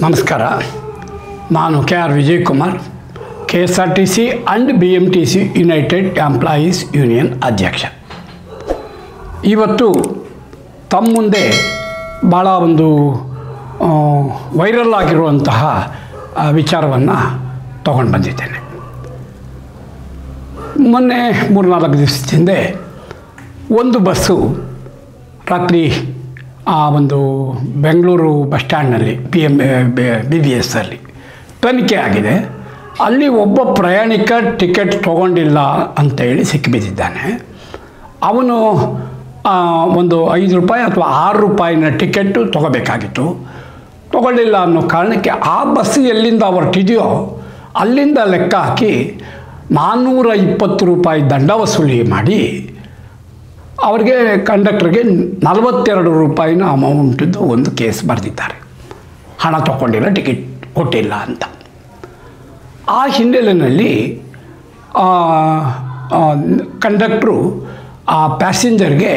ನಮಸ್ಕಾರ. ನಾನು KR Vijayakumar, KSRTC and BMTC united employees union ಅಧ್ಯಕ್ಷ. ಇವತ್ತು ತಮ್ಮ ಮುಂದೆ ಭಾಳ ಒಂದು ವೈರಲ್ ಆಗಿರುವಂತಹ ವಿಚಾರವನ್ನು ತಗೊಂಡು ಬಂದಿದ್ದೇನೆ. ಮೊನ್ನೆ 3-4 ದಿವಸದ ಹಿಂದೆ ಒಂದು ಬಸ್ಸು ರಾತ್ರಿ ಒಂದು ಬೆಂಗಳೂರು ಬಸ್ ಸ್ಟ್ಯಾಂಡ್ನಲ್ಲಿ BBS ಅಲ್ಲಿ ತನಿಖೆ ಆಗಿದೆ. ಅಲ್ಲಿ ಒಬ್ಬ ಪ್ರಯಾಣಿಕ ಟಿಕೆಟ್ ತೊಗೊಂಡಿಲ್ಲ ಅಂತೇಳಿ ಸಿಕ್ಕಿಬಿದ್ದಿದ್ದಾನೆ. ಅವನು ಒಂದು ₹5 ಅಥವಾ ₹6 ಟಿಕೆಟ್ಟು ತೊಗೋಬೇಕಾಗಿತ್ತು. ತೊಗೊಳ್ಳಿಲ್ಲ ಅನ್ನೋ ಕಾರಣಕ್ಕೆ ಆ ಬಸ್ ಎಲ್ಲಿಂದ ಹೊರಟಿದೆಯೋ ಅಲ್ಲಿಂದ ಲೆಕ್ಕ ಹಾಕಿ ₹420 ದಂಡ ವಸೂಲಿ ಮಾಡಿ ಅವ್ರಿಗೆ ಕಂಡಕ್ಟರ್ಗೆ ₹42 ಅಮೌಂಟಿದ್ದು ಒಂದು ಕೇಸ್ ಬರೆದಿದ್ದಾರೆ. ಹಣ ತೊಗೊಂಡಿಲ್ಲ, ಟಿಕೆಟ್ ಕೊಟ್ಟಿಲ್ಲ ಅಂತ. ಆ ಹಿನ್ನೆಲೆಯಲ್ಲಿ ಕಂಡಕ್ಟ್ರು ಆ ಪ್ಯಾಸೆಂಜರ್ಗೆ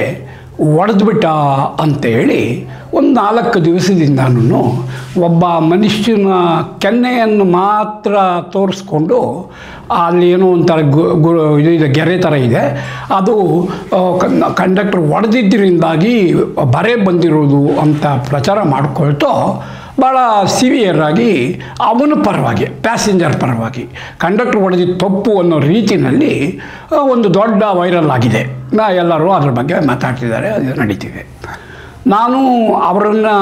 ಹೊಡೆದ್ಬಿಟ್ಟ ಅಂತೇಳಿ ಒಂದು 4 ದಿವಸದಿಂದನೂ ಒಬ್ಬ ಮನುಷ್ಯನ ಕೆನ್ನೆಯನ್ನು ಮಾತ್ರ ತೋರಿಸ್ಕೊಂಡು ಅಲ್ಲಿ ಏನೋ ಒಂಥರ ಇದು ಗೆರೆ ಥರ ಇದೆ, ಅದು ಕಂಡಕ್ಟರ್ ಹೊಡೆದಿದ್ದರಿಂದಾಗಿ ಬರೆ ಬಂದಿರೋದು ಅಂತ ಪ್ರಚಾರ ಮಾಡ್ಕೊಳ್ತೋ ಭಾಳ ಸಿವಿಯರಾಗಿ ಅವನ ಪರವಾಗಿ, ಪ್ಯಾಸೆಂಜರ್ ಪರವಾಗಿ ಕಂಡಕ್ಟರ್ ಹೊಡೆದಿದ್ದು ತಪ್ಪು ಅನ್ನೋ ರೀತಿಯಲ್ಲಿ ಒಂದು ದೊಡ್ಡ ವೈರಲ್ ಆಗಿದೆ. ಎಲ್ಲರೂ ಅದ್ರ ಬಗ್ಗೆ ಮಾತಾಡ್ತಿದ್ದಾರೆ, ಅದು ನಡೀತಿದೆ. ನಾನು ಅವರನ್ನು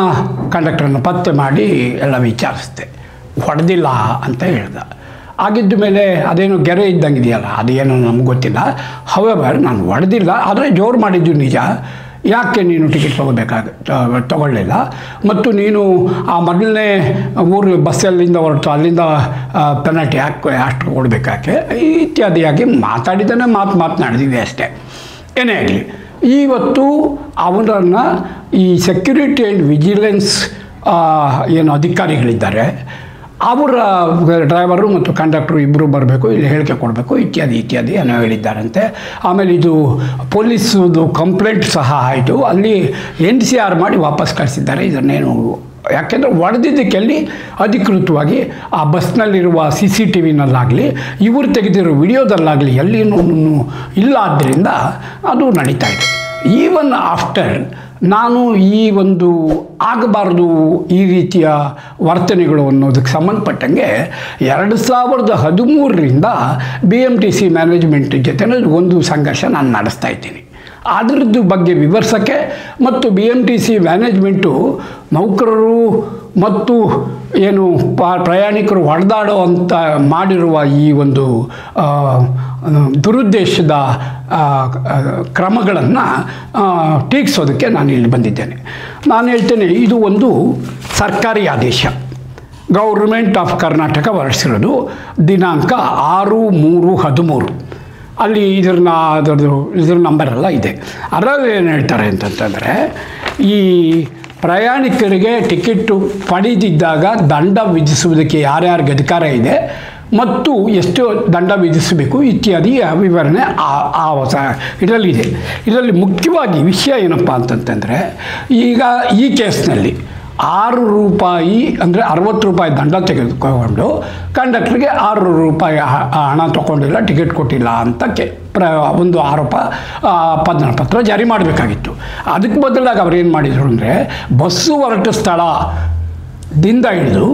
ಕಂಡಕ್ಟರನ್ನು ಪತ್ತೆ ಮಾಡಿ ಎಲ್ಲ ವಿಚಾರಿಸಿದೆ. ಹೊಡೆದಿಲ್ಲ ಅಂತ ಹೇಳ್ದೆ. ಆಗಿದ್ದ ಮೇಲೆ ಅದೇನೋ ಗೆರೆ ಇದ್ದಂಗೆ ಇದೆಯಲ್ಲ, ಅದೇನೋ ನಮ್ಗೆ ಗೊತ್ತಿಲ್ಲ. ಹವೆವರ್ ನಾನು ಹೊಡೆದಿಲ್ಲ, ಆದರೆ ಜೋರು ಮಾಡಿದ್ದು ನಿಜ. ಯಾಕೆ ನೀನು ಟಿಕೆಟ್ ತೊಗೊಳ್ಳಿಲ್ಲ, ಮತ್ತು ನೀನು ಆ ಮೊದಲನೇ ಊರು ಬಸ್ಸಲ್ಲಿಂದ ಹೊರಟು ಅಲ್ಲಿಂದ ಪೆನಾಲ್ಟಿ ಅಷ್ಟು ಕೊಡಬೇಕಾಕೆ ಇತ್ಯಾದಿಯಾಗಿ ಮಾತನಾಡಿದೆ ಅಷ್ಟೇ. ಏನೇ ಆಗಲಿ, ಇವತ್ತು ಅವನನ್ನು ಈ ಸೆಕ್ಯೂರಿಟಿ ಆ್ಯಂಡ್ ವಿಜಿಲೆನ್ಸ್ ಏನು ಅಧಿಕಾರಿಗಳಿದ್ದಾರೆ, ಅವರ ಡ್ರೈವರು ಮತ್ತು ಕಂಡಕ್ಟ್ರು ಇಬ್ಬರು ಬರಬೇಕು, ಇಲ್ಲಿ ಹೇಳಿಕೆ ಕೊಡಬೇಕು ಇತ್ಯಾದಿ ಅನ್ನೋ ಹೇಳಿದ್ದಾರಂತೆ. ಆಮೇಲೆ ಇದು ಪೊಲೀಸದು ಕಂಪ್ಲೇಂಟ್ ಸಹ ಆಯಿತು. ಅಲ್ಲಿ NCR ಮಾಡಿ ವಾಪಸ್ ಕಳಿಸಿದ್ದಾರೆ ಇದನ್ನೇನು. ಯಾಕೆಂದರೆ ಹೊಡೆದಿದ್ದಕ್ಕೆ ಅಲ್ಲಿ ಅಧಿಕೃತವಾಗಿ ಆ ಬಸ್ನಲ್ಲಿರುವ CCTVನಲ್ಲಾಗಲಿ ಇವರು ತೆಗೆದಿರೋ ವಿಡಿಯೋದಲ್ಲಾಗಲಿ ಎಲ್ಲಿನೂ ಇಲ್ಲ. ಆದ್ದರಿಂದ ಅದು ನಡೀತಾ ಇದೆ. ಈವನ್ ಆಫ್ಟರ್ ನಾನು ಈ ಒಂದು ಆಗಬಾರ್ದು ಈ ರೀತಿಯ ವರ್ತನೆಗಳು ಅನ್ನೋದಕ್ಕೆ ಸಂಬಂಧಪಟ್ಟಂಗೆ 2013ರಿಂದ BMTC ಮ್ಯಾನೇಜ್ಮೆಂಟ್ ಜೊತೆ ಒಂದು ಸಂಘರ್ಷ ನಾನು ನಡೆಸ್ತಾ ಇದ್ದೀನಿ. ಅದರದ್ದು ಬಗ್ಗೆ ವಿವರಿಸೋಕ್ಕೆ ಮತ್ತು BMTC ಮ್ಯಾನೇಜ್ಮೆಂಟು ನೌಕರರು ಮತ್ತು ಏನು ಪ್ರಯಾಣಿಕರು ಹೊಡೆದಾಡೋ ಅಂತ ಮಾಡಿರುವ ಈ ಒಂದು ದುರುದ್ದೇಶದ ಕ್ರಮಗಳನ್ನು ಟೀಕಿಸೋದಕ್ಕೆ ನಾನು ಇಲ್ಲಿ ಬಂದಿದ್ದೇನೆ. ನಾನು ಹೇಳ್ತೇನೆ, ಇದು ಒಂದು ಸರ್ಕಾರಿ ಆದೇಶ, ಗೌರ್ಮೆಂಟ್ ಆಫ್ ಕರ್ನಾಟಕ ಹೊರಡಿಸಿರೋದು. ದಿನಾಂಕ 6/3/13. ಅಲ್ಲಿ ಇದ್ರ ನಂಬರೆಲ್ಲ ಇದೆ. ಅದರಲ್ಲಿ ಏನು ಹೇಳ್ತಾರೆ ಅಂತಂತಂದರೆ, ಈ ಪ್ರಯಾಣಿಕರಿಗೆ ಟಿಕೆಟ್ಟು ಪಡೆದಿದ್ದಾಗ ದಂಡ ವಿಧಿಸುವುದಕ್ಕೆ ಯಾರ್ಯಾರಿಗೆ ಅಧಿಕಾರ ಇದೆ ಮತ್ತು ಎಷ್ಟು ದಂಡ ವಿಧಿಸಬೇಕು ಇತ್ಯಾದಿ ವಿವರಣೆ ಇದರಲ್ಲಿದೆ. ಇದರಲ್ಲಿ ಮುಖ್ಯವಾಗಿ ವಿಷಯ ಏನಪ್ಪ ಅಂತಂತಂದರೆ, ಈಗ ಈ ಕೇಸ್ನಲ್ಲಿ ₹6 ಅಂದರೆ ₹60 ದಂಡ ತೆಗೆದುಕೊಂಡು ಕಂಡಕ್ಟ್ರಿಗೆ ₹6 ಹಣ ತೊಗೊಂಡಿಲ್ಲ, ಟಿಕೆಟ್ ಕೊಟ್ಟಿಲ್ಲ ಅಂತ ಒಂದು ಆರೋಪ ಪತ್ರ ಜಾರಿ ಮಾಡಬೇಕಾಗಿತ್ತು. ಅದಕ್ಕೆ ಬದಲಾಗಿ ಅವ್ರು ಏನು ಮಾಡಿದರು ಅಂದರೆ, ಬಸ್ಸು ಹೊರಟ ಸ್ಥಳದಿಂದ ಹಿಡಿದು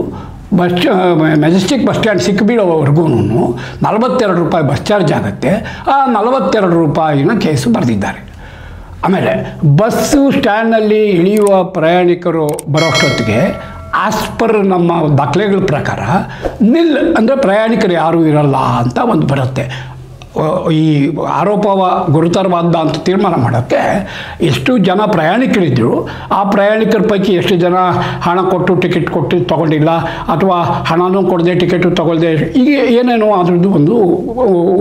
ಮೆಜೆಸ್ಟಿಕ್ ಬಸ್ ಸ್ಟ್ಯಾಂಡ್ ಸಿಕ್ಕಿಬೀಳೋವರೆಗೂ ₹42 ಬಸ್ ಚಾರ್ಜ್ ಆಗುತ್ತೆ. ಆ ₹42 ಕೇಸು ಬರೆದಿದ್ದಾರೆ. ಆಮೇಲೆ ಬಸ್ಸು ಸ್ಟ್ಯಾಂಡ್ನಲ್ಲಿ ಇಳಿಯುವ ಪ್ರಯಾಣಿಕರು ಬರೋಷ್ಟೊತ್ತಿಗೆ ಆಸ್ ಪರ್ ನಮ್ಮ ದಾಖಲೆಗಳ ಪ್ರಕಾರ ನಿಲ್ ಅಂದರೆ ಪ್ರಯಾಣಿಕರು ಯಾರೂ ಇರಲ್ಲ ಅಂತ ಒಂದು ಬರುತ್ತೆ. ಈ ಗುರುತರವಾದ ಅಂತ ತೀರ್ಮಾನ ಮಾಡೋಕ್ಕೆ ಎಷ್ಟು ಜನ ಪ್ರಯಾಣಿಕರಿದ್ದರು, ಆ ಪ್ರಯಾಣಿಕರ ಪೈಕಿ ಎಷ್ಟು ಜನ ಹಣ ಕೊಟ್ಟು ಟಿಕೆಟ್ ಕೊಟ್ಟು ತೊಗೊಂಡಿಲ್ಲ ಅಥವಾ ಹಣನೂ ಕೊಡದೆ ಟಿಕೆಟು ತೊಗೊಳ್ದೆ, ಈಗ ಏನೇನೋ ಅದರದ್ದು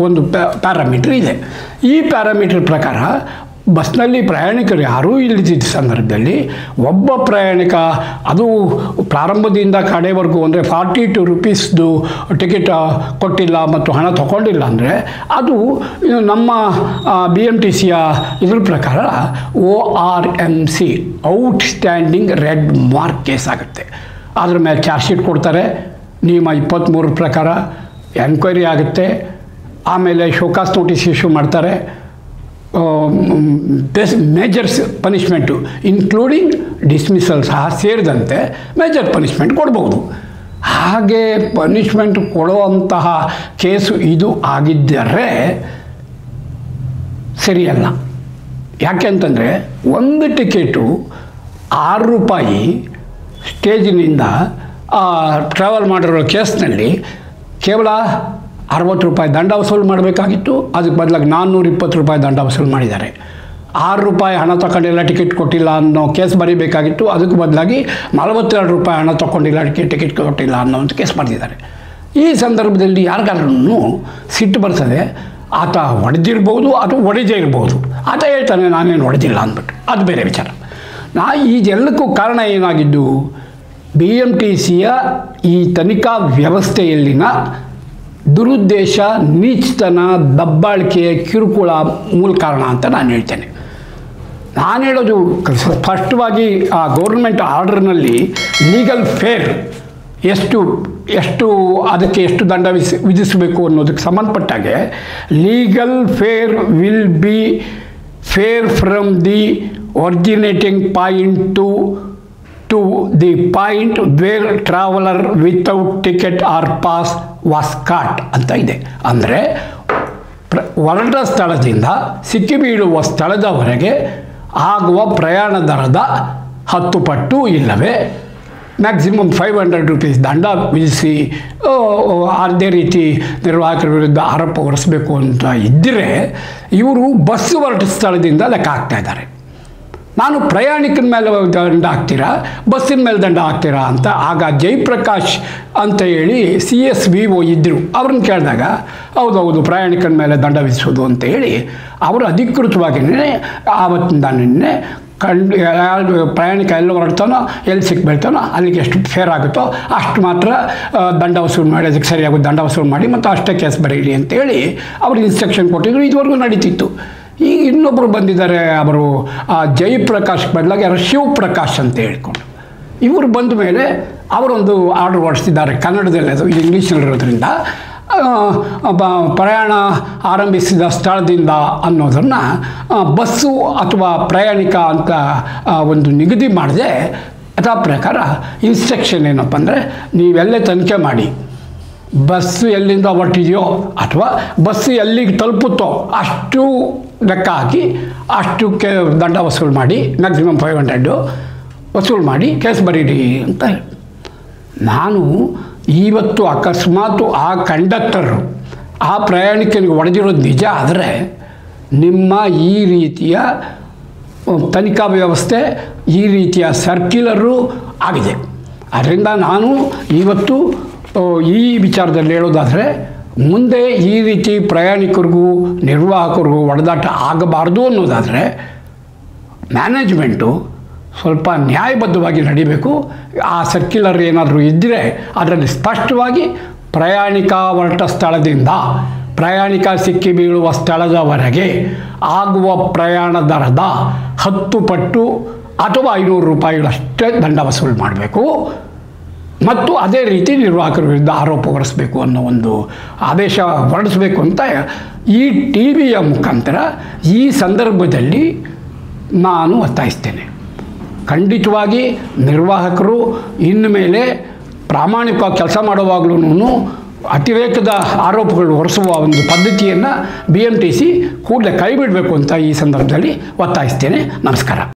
ಒಂದು ಪ್ಯಾರಾಮೀಟ್ರ್ ಇದೆ. ಈ ಪ್ಯಾರಾಮೀಟ್ರ್ ಪ್ರಕಾರ ಬಸ್ನಲ್ಲಿ ಪ್ರಯಾಣಿಕರು ಯಾರೂ ಇಲ್ಲದಿದ್ದ ಸಂದರ್ಭದಲ್ಲಿ ಒಬ್ಬ ಪ್ರಯಾಣಿಕ ಅದು ಪ್ರಾರಂಭದಿಂದ ಕಡೆವರೆಗೂ ಅಂದರೆ ₹42 ಟಿಕೆಟ್ ಕೊಟ್ಟಿಲ್ಲ ಮತ್ತು ಹಣ ತಗೊಂಡಿಲ್ಲ ಅಂದರೆ ಅದು ನಮ್ಮ BMTCಯ ಇದ್ರ ಪ್ರಕಾರ ORMC outstanding red mark case ಆಗುತ್ತೆ. ಅದ್ರ ಮೇಲೆ ಚಾರ್ಜ್ ಶೀಟ್ ಕೊಡ್ತಾರೆ. ನಿಯಮ 23 ಪ್ರಕಾರ ಎನ್ಕ್ವೈರಿ ಆಗುತ್ತೆ. ಆಮೇಲೆ ಶೋಕಾಸ್ ನೋಟಿಸ್ ಇಶ್ಯೂ ಮಾಡ್ತಾರೆ. ಮೇಜರ್ಸ್ ಪನಿಷ್ಮೆಂಟು ಇನ್ಕ್ಲೂಡಿಂಗ್ ಡಿಸ್ಮಿಸಲ್ ಸಹ ಸೇರಿದಂತೆ ಮೇಜರ್ ಪನಿಷ್ಮೆಂಟ್ ಕೊಡ್ಬೋದು. ಹಾಗೆ ಪನಿಷ್ಮೆಂಟ್ ಕೊಡುವಂತಹ ಕೇಸು ಇದು ಆಗಿದ್ದರೆ ಸರಿಯಲ್ಲ. ಯಾಕೆ ಅಂತಂದರೆ ಒಂದು ಟಿಕೆಟು 6 ರೂಪಾಯಿ ಸ್ಟೇಜಿನಿಂದ ಟ್ರಾವೆಲ್ ಮಾಡಿರೋ ಕೇಸ್ನಲ್ಲಿ ಕೇವಲ 60 ರೂಪಾಯಿ ದಂಡ ವಸೂಲು ಮಾಡಬೇಕಾಗಿತ್ತು. ಅದಕ್ಕೆ ಬದಲಾಗಿ 420 ರೂಪಾಯಿ ದಂಡ ವಸೂಲು ಮಾಡಿದ್ದಾರೆ. 6 ರೂಪಾಯಿ ಹಣ ತಗೊಂಡಿಲ್ಲ, ಟಿಕೆಟ್ ಕೊಟ್ಟಿಲ್ಲ ಅನ್ನೋ ಕೇಸ್ ಬರೀಬೇಕಾಗಿತ್ತು. ಅದಕ್ಕೆ ಬದಲಾಗಿ 42 ರೂಪಾಯಿ ಹಣ ತೊಗೊಂಡಿಲ್ಲ, ಟಿಕೆಟ್ ಕೊಟ್ಟಿಲ್ಲ ಅನ್ನೋ ಒಂದು ಕೇಸ್ ಬರೆದಿದ್ದಾರೆ. ಈ ಸಂದರ್ಭದಲ್ಲಿ ಯಾರಿಗಾದ್ರೂ ಸಿಟ್ಟು ಬರ್ತದೆ. ಆತ ಹೊಡೆದಿರ್ಬೋದು ಅಥವಾ ಹೊಡೆದೇ ಇರ್ಬೋದು. ಆತ ಹೇಳ್ತಾನೆ ನಾನೇನು ಹೊಡೆದಿಲ್ಲ ಅಂದ್ಬಿಟ್ಟು, ಅದು ಬೇರೆ ವಿಚಾರ. ಇದೆಲ್ಲಕ್ಕೂ ಕಾರಣ ಏನಾಗಿದ್ದು, BMTCಯ ಈ ತನಿಖಾ ವ್ಯವಸ್ಥೆಯಲ್ಲಿನ ದುರುದ್ದೇಶ, ನೀಚತನ, ದಬ್ಬಾಳಿಕೆ, ಕಿರುಕುಳ ಮೂಲ ಕಾರಣ ಅಂತ ನಾನು ಹೇಳ್ತೇನೆ. ನಾನು ಹೇಳೋದು ಸ್ಪಷ್ಟವಾಗಿ ಆ ಗೌರ್ಮೆಂಟ್ ಆರ್ಡರ್ನಲ್ಲಿ ಲೀಗಲ್ ಫೇರ್ ಎಷ್ಟು ಅದಕ್ಕೆ ಎಷ್ಟು ದಂಡ ವಿಧಿಸಬೇಕು ಅನ್ನೋದಕ್ಕೆ ಸಂಬಂಧಪಟ್ಟಾಗೆ legal fare will be fare from the originating point to the point where traveller without ticket or pass was caught ಅಂತ ಇದೆ. ಅಂದರೆ ಹೊರಟ ಸ್ಥಳದಿಂದ ಸಿಕ್ಕಿಬೀಳುವ ಸ್ಥಳದವರೆಗೆ ಆಗುವ ಪ್ರಯಾಣ ದರದ 10 ಪಟ್ಟು ಇಲ್ಲವೇ ಮ್ಯಾಕ್ಸಿಮಮ್ 500 ರೂಪೀಸ್ ದಂಡ ವಿಧಿಸಿ ಅದೇ ರೀತಿ ನಿರ್ವಾಹಕರ ವಿರುದ್ಧ ಆರೋಪ ಹೊರಿಸಬೇಕು ಅಂತ ಇದ್ದರೆ ಇವರು ಬಸ್ ಹೊರಟ ಸ್ಥಳದಿಂದ ಲೆಕ್ಕ ಹಾಕ್ತಾ ಇದ್ದಾರೆ. ನಾನು ಪ್ರಯಾಣಿಕನ ಮೇಲೆ ದಂಡ ಹಾಕ್ತೀರಾ, ಬಸ್ಸಿನ ಮೇಲೆ ದಂಡ ಹಾಕ್ತೀರಾ ಅಂತ. ಆಗ ಜಯಪ್ರಕಾಶ್ ಅಂತ ಹೇಳಿ CSVO ಇದ್ದರು. ಅವ್ರನ್ನ ಕೇಳಿದಾಗ ಹೌದೌದು ಪ್ರಯಾಣಿಕನ ಮೇಲೆ ದಂಡ ವಿಧಿಸೋದು ಅಂತ ಹೇಳಿ ಅವರು ಅಧಿಕೃತವಾಗಿಯೇ ಆವತ್ತಿಂದ ನಿನ್ನೆ ಪ್ರಯಾಣಿಕ ಎಲ್ಲಿ ಹೊರಡ್ತಾನೋ ಎಲ್ಲಿ ಸಿಕ್ಬೀಳ್ತಾನೋ ಅಲ್ಲಿಗೆ ಎಷ್ಟು ಫೇರ್ ಆಗುತ್ತೋ ಅಷ್ಟು ಮಾತ್ರ ದಂಡ ವಸೂಲು ಮಾಡಿ, ಅದಕ್ಕೆ ಸರಿಯಾಗಿ ದಂಡ ವಸೂಲು ಮಾಡಿ ಮತ್ತು ಅಷ್ಟೇ ಕೇಸ್ ಬರೀಲಿ ಅಂತೇಳಿ ಅವರು ಇನ್ಸ್ಟ್ರಕ್ಷನ್ ಕೊಟ್ಟಿದ್ರು. ಇದುವರೆಗೂ ನಡೀತಿತ್ತು. ಈಗ ಇನ್ನೊಬ್ಬರು ಬಂದಿದ್ದಾರೆ, ಅವರು ಜಯಪ್ರಕಾಶ್ ಬದಲಾಗಿ ಯಾರು ಶಿವಪ್ರಕಾಶ್ ಅಂತ ಹೇಳ್ಕೊಂಡು ಇವರು ಬಂದ ಮೇಲೆ ಅವರೊಂದು ಆರ್ಡರ್ ಹೊರಡಿಸಿದ್ದಾರೆ ಕನ್ನಡದಲ್ಲಿ. ಅದು ಇಂಗ್ಲೀಷ್ನಲ್ಲಿರೋದ್ರಿಂದ ಪ್ರಯಾಣ ಆರಂಭಿಸಿದ ಸ್ಥಳದಿಂದ ಅನ್ನೋದನ್ನು ಬಸ್ಸು ಅಥವಾ ಪ್ರಯಾಣಿಕ ಅಂತ ಒಂದು ನಿಗದಿ ಮಾಡದೆ ಅದರ ಪ್ರಕಾರ ಇನ್ಸ್ಟ್ರಕ್ಷನ್ ಏನಪ್ಪ ಅಂದರೆ ನೀವೆಲ್ಲೇ ತನಿಖೆ ಮಾಡಿ ಬಸ್ಸು ಎಲ್ಲಿಂದ ಹೊರಟಿದೆಯೋ ಅಥವಾ ಬಸ್ಸು ಎಲ್ಲಿಗೆ ತಲುಪುತ್ತೋ ಅಷ್ಟು ಲೆಕ್ಕ ಹಾಕಿ ಅಷ್ಟಕ್ಕೆ ದಂಡ ವಸೂಲು ಮಾಡಿ ಮ್ಯಾಕ್ಸಿಮಮ್ 500 ವಸೂಲು ಮಾಡಿ ಕೇಸ್ ಬರೀರಿ ಅಂತ. ನಾನು ಇವತ್ತು ಅಕಸ್ಮಾತ್ ಆ ಕಂಡಕ್ಟರು ಆ ಪ್ರಯಾಣಿಕನಿಗೆ ಹೊಡೆದಿರೋದು ನಿಜ ಆದರೆ ನಿಮ್ಮ ಈ ರೀತಿಯ ತನಿಖಾ ವ್ಯವಸ್ಥೆ, ಈ ರೀತಿಯ ಸರ್ಕ್ಯುಲರು ಆಗಿದೆ. ಅದರಿಂದ ನಾನು ಇವತ್ತು ಈ ವಿಚಾರದಲ್ಲಿ ಹೇಳೋದಾದರೆ ಮುಂದೆ ಈ ರೀತಿ ಪ್ರಯಾಣಿಕರಿಗೂ ನಿರ್ವಾಹಕರಿಗೂ ಹೊಡೆದಾಟ ಆಗಬಾರ್ದು ಅನ್ನೋದಾದರೆ ಮ್ಯಾನೇಜ್ಮೆಂಟು ಸ್ವಲ್ಪ ನ್ಯಾಯಬದ್ಧವಾಗಿ ನಡಿಬೇಕು. ಆ ಸರ್ಕ್ಯುಲರ್ ಏನಾದರೂ ಇದ್ದರೆ ಅದರಲ್ಲಿ ಸ್ಪಷ್ಟವಾಗಿ ಪ್ರಯಾಣಿಕ ಹೊರಟ ಸ್ಥಳದಿಂದ ಪ್ರಯಾಣಿಕ ಸಿಕ್ಕಿ ಬೀಳುವ ಸ್ಥಳದವರೆಗೆ ಆಗುವ ಪ್ರಯಾಣ ದರದ 10 ಪಟ್ಟು ಅಥವಾ 500 ರೂಪಾಯಿಗಳಷ್ಟೇ ದಂಡ ವಸೂಲು ಮಾಡಬೇಕು ಮತ್ತು ಅದೇ ರೀತಿ ನಿರ್ವಾಹಕರ ವಿರುದ್ಧ ಆರೋಪ ಹೊರಿಸಬೇಕು ಅನ್ನೋ ಒಂದು ಆದೇಶ ಹೊರಡಿಸಬೇಕು ಅಂತ ಈ TVಯ ಮುಖಾಂತರ ಈ ಸಂದರ್ಭದಲ್ಲಿ ನಾನು ಒತ್ತಾಯಿಸ್ತೇನೆ. ಖಂಡಿತವಾಗಿ ನಿರ್ವಾಹಕರು ಇನ್ನು ಮೇಲೆ ಪ್ರಾಮಾಣಿಕವಾಗಿ ಕೆಲಸ ಮಾಡುವಾಗಲೂ ಅತಿರೇಕದ ಆರೋಪಗಳು ಹೊರಿಸುವ ಒಂದು ಪದ್ಧತಿಯನ್ನು BMTC ಕೂಡಲೇ ಕೈಬಿಡಬೇಕು ಅಂತ ಈ ಸಂದರ್ಭದಲ್ಲಿ ಒತ್ತಾಯಿಸ್ತೇನೆ. ನಮಸ್ಕಾರ.